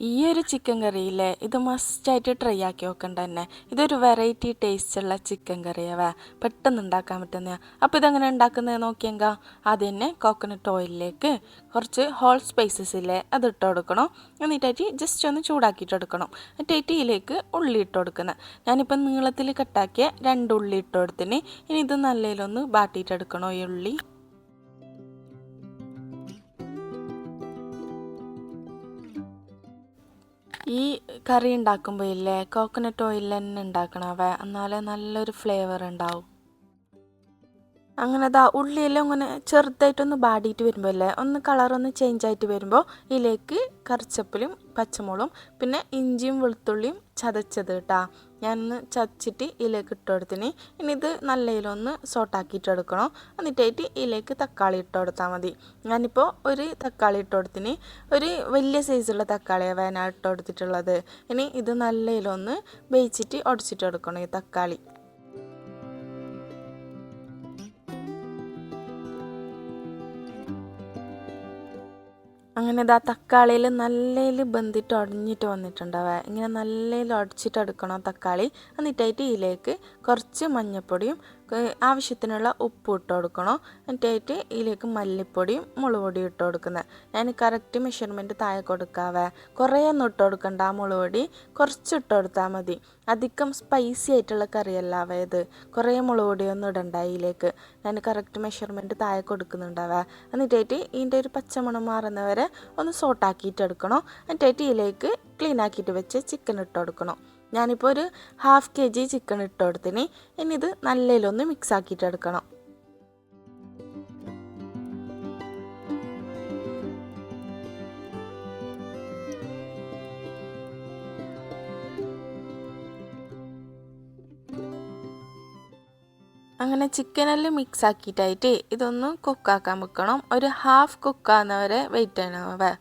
ഈ ഒരു ചിക്കൻ കറിയില്ലേ ഇത് മസ്റ്റായിട്ട് ട്രൈ ആക്കി നോക്കണ്ട തന്നെ. ഇതൊരു വെറൈറ്റി ടേസ്റ്റുള്ള ചിക്കൻ കറിയാവേ, പെട്ടെന്ന് ഉണ്ടാക്കാൻ പറ്റുന്നതാണ്. അപ്പോൾ ഇതെങ്ങനെ ഉണ്ടാക്കുന്നത് നോക്കിയെങ്കിൽ ആദ്യം തന്നെ കോക്കനട്ട് ഓയിലിലേക്ക് കുറച്ച് ഹോൾ സ്പൈസസ് ഇല്ലേ അത് ഇട്ട് കൊടുക്കണം. എന്നിട്ടായിട്ട് ജസ്റ്റ് ഒന്ന് ചൂടാക്കിയിട്ട് എടുക്കണം. എന്നിട്ടായിട്ട് ഇതിലേക്ക് ഉള്ളി ഇട്ട് കൊടുക്കുന്നത്. ഞാനിപ്പം നീളത്തിൽ കട്ടാക്കിയ 2 ഉള്ളി ഇട്ട് കൊടുത്തിന്. ഇനി ഇത് നല്ലതിലൊന്ന് ബാട്ടിയിട്ടെടുക്കണോ ഈ ഉള്ളി. ഈ കറി ഉണ്ടാക്കുമ്പോൾ ഇല്ലേ കോക്കനട്ട് ഓയിൽ തന്നെ ഉണ്ടാക്കണവേ, എന്നാലേ നല്ലൊരു ഫ്ലേവർ ഉണ്ടാവും. അങ്ങനെ ഉള്ളിയെല്ലാം ഇങ്ങനെ ചെറുതായിട്ടൊന്ന് ബാടിയിട്ട് വരുമ്പോൾ അല്ലേ ഒന്ന് കളറൊന്ന് ചേഞ്ച് ആയിട്ട് വരുമ്പോൾ ഇതിലേക്ക് കറിച്ചപ്പിലും പച്ചമുളകും പിന്നെ ഇഞ്ചിയും വെളുത്തുള്ളിയും ചതച്ചത് കേട്ടോ ഞാനൊന്ന് ചതച്ചിട്ട് ഇതിലേക്ക് ഇട്ട് കൊടുത്തിന്. ഇനി ഇത് നല്ലതിലൊന്ന് സോട്ടാക്കിയിട്ട് എടുക്കണം. എന്നിട്ടായിട്ട് ഇതിലേക്ക് തക്കാളി ഇട്ട് കൊടുത്താൽ മതി. ഞാനിപ്പോൾ ഒരു തക്കാളി ഇട്ട് കൊടുത്തിന്. ഒരു വലിയ സൈസുള്ള തക്കാളിയാണ് ഞാൻ ഇട്ട് കൊടുത്തിട്ടുള്ളത്. ഇനി ഇത് നല്ലതിലൊന്ന് വേവിച്ചിട്ട് ഉടച്ചിട്ട് എടുക്കണം ഈ തക്കാളി. അങ്ങനെ തക്കാളിയിൽ നല്ലതിൽ ബന്ധിട്ട് ഉടഞ്ഞിട്ട് വന്നിട്ടുണ്ടാവുക. ഇങ്ങനെ നല്ലതിൽ ഉടച്ചിട്ടെടുക്കണം തക്കാളി. എന്നിട്ടായിട്ട് ഇതിലേക്ക് കുറച്ച് മഞ്ഞൾപ്പൊടിയും ആവശ്യത്തിനുള്ള ഉപ്പ് ഇട്ട് കൊടുക്കണം. എന്നിട്ടായിട്ട് ഇതിലേക്ക് മല്ലിപ്പൊടിയും മുളക് പൊടിയും ഇട്ട് കൊടുക്കുന്നത്. ഞാൻ കറക്റ്റ് മെഷർമെൻറ്റ് താഴെ കൊടുക്കാവേ. കുറേ ഒന്നും ഇട്ട് കൊടുക്കണ്ട, മുളക് പൊടി കുറച്ച് ഇട്ട് കൊടുത്താൽ മതി. അധികം സ്പൈസി ആയിട്ടുള്ള കറിയല്ലാവേ ഇത്. കുറേ മുളക് പൊടിയൊന്നും ഇടണ്ട ഇതിലേക്ക്. ഞാൻ കറക്റ്റ് മെഷർമെൻറ്റ് താഴെ കൊടുക്കുന്നുണ്ടാവേ. എന്നിട്ടായിട്ട് ഇതിൻ്റെ ഒരു പച്ചമണം മാറുന്നവരെ ഒന്ന് സോട്ടാക്കിയിട്ട് എടുക്കണം. എന്നിട്ടായിട്ട് ഇതിലേക്ക് ക്ലീൻ ആക്കിയിട്ട് വെച്ച് ചിക്കൻ ഇട്ട് കൊടുക്കണം. ഞാനിപ്പോൾ ഒരു 1/2 kg ചിക്കൻ ഇട്ട് കൊടുത്തിന്. ഇനി ഇത് നല്ലതിലൊന്ന് മിക്സ് ആക്കിയിട്ട് എടുക്കണം. അങ്ങനെ ചിക്കനെല്ലാം മിക്സ് ആക്കിയിട്ടായിട്ട് ഇതൊന്ന് കുക്കാക്കാൻ വെക്കണം. ഒരു 1/2 കുക്കാകുന്നവരെ വെയിറ്റ് ചെയ്യണം.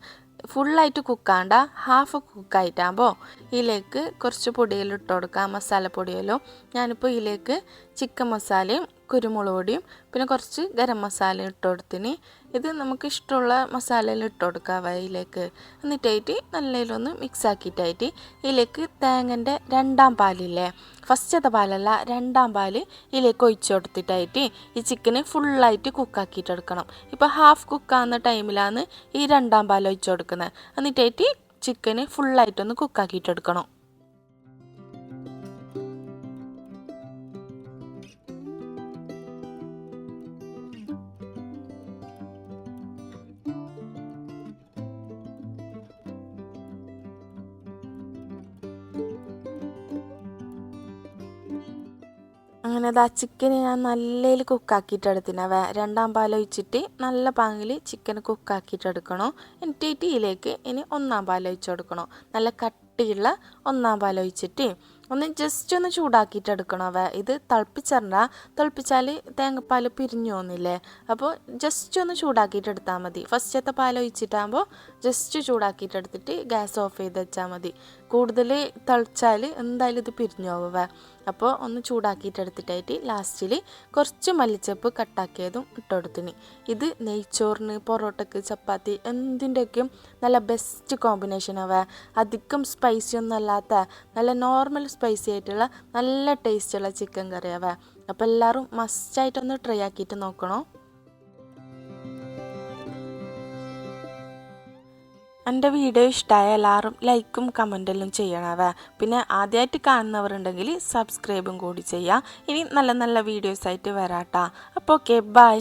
ഫുള്ളായിട്ട് കുക്കാണ്ട, 1/2 കുക്കായിട്ടാകുമ്പോൾ ഇതിലേക്ക് കുറച്ച് പൊടിയെല്ലാം ഇട്ട് കൊടുക്കാം, മസാലപ്പൊടിയെല്ലാം. ഞാനിപ്പോൾ ഇതിലേക്ക് ചിക്കൻ മസാലയും കുരുമുളക് പൊടിയും പിന്നെ കുറച്ച് ഗരം മസാല ഇട്ട് കൊടുത്തിന്. ഇത് നമുക്ക് ഇഷ്ടമുള്ള മസാലയെല്ലാം ഇട്ട് കൊടുക്കാം ഇതിലേക്ക്. എന്നിട്ടായിട്ട് നല്ലതിലൊന്ന് മിക്സ് ആക്കിയിട്ടായിട്ട് ഇതിലേക്ക് തേങ്ങൻ്റെ 2ാം പാലില്ലേ, ഫസ്റ്റത്തെ പാലല്ല 2ാം പാൽ ഇതിലേക്ക് ഒഴിച്ചു കൊടുത്തിട്ടായിട്ട് ഈ ചിക്കന് ഫുള്ളായിട്ട് കുക്കാക്കിയിട്ടെടുക്കണം. ഇപ്പോൾ 1/2 കുക്കാകുന്ന ടൈമിലാണ് ഈ 2ാം പാൽ ഒഴിച്ചു കൊടുക്കുന്നത്. എന്നിട്ടായിട്ട് ചിക്കന് ഫുള്ളായിട്ടൊന്ന് കുക്കാക്കിയിട്ടെടുക്കണം. അങ്ങനെ ചിക്കന് ഞാൻ നല്ലതിൽ കുക്കാക്കിയിട്ടെടുത്തിനവേ. 2ാം പാൽ ഒഴിച്ചിട്ട് നല്ല പാങ്ങിൽ ചിക്കൻ കുക്കാക്കിയിട്ടെടുക്കണം. എന്നിട്ട് ഇതിലേക്ക് ഇനി 1ാം പാൽ ഒഴിച്ച് കൊടുക്കണം. നല്ല കട്ടിയുള്ള 1ാം പാൽ ഒഴിച്ചിട്ട് ഒന്ന് ജസ്റ്റ് ഒന്ന് ചൂടാക്കിയിട്ടെടുക്കണം. ഇത് തിളപ്പിച്ചാൽ തേങ്ങാപ്പാൽ പിരിഞ്ഞു പോകുന്നില്ലേ. അപ്പോൾ ജസ്റ്റ് ഒന്ന് ചൂടാക്കിയിട്ടെടുത്താൽ മതി. ഫസ്റ്റത്തെ പാൽ ഒഴിച്ചിട്ടാകുമ്പോൾ ജസ്റ്റ് ചൂടാക്കിയിട്ടെടുത്തിട്ട് ഗ്യാസ് ഓഫ് ചെയ്ത് വെച്ചാൽ മതി. കൂടുതൽ തിളച്ചാൽ എന്തായാലും ഇത് പിരിഞ്ഞു പോവുക. അപ്പോൾ ഒന്ന് ചൂടാക്കിയിട്ടെടുത്തിട്ടായിട്ട് ലാസ്റ്റിൽ കുറച്ച് മല്ലിച്ചപ്പ് കട്ടാക്കിയതും ഇട്ടുകൊടുത്തിന്. ഇത് നെയ്ച്ചോറിന്, പൊറോട്ടയ്ക്ക്, ചപ്പാത്തി എന്തിൻ്റെയൊക്കെയും നല്ല ബെസ്റ്റ് കോമ്പിനേഷനാവുക. അധികം സ്പൈസി ഒന്നും അല്ലാത്ത നല്ല നോർമൽ സ്പൈസി ആയിട്ടുള്ള നല്ല ടേസ്റ്റുള്ള ചിക്കൻ കറിയാവുക. അപ്പോൾ എല്ലാവരും മസ്റ്റായിട്ടൊന്ന് ട്രൈ ആക്കിയിട്ട് നോക്കണം. എൻ്റെ വീഡിയോ ഇഷ്ടമായ എല്ലാവരും ലൈക്കും കമൻറ്റെല്ലാം ചെയ്യണവേ. പിന്നെ ആദ്യമായിട്ട് കാണുന്നവരുണ്ടെങ്കിൽ സബ്സ്ക്രൈബും കൂടി ചെയ്യുക. ഇനി നല്ല നല്ല വീഡിയോസായിട്ട് വരാട്ടാ. അപ്പോൾ ഓക്കെ, ബൈ.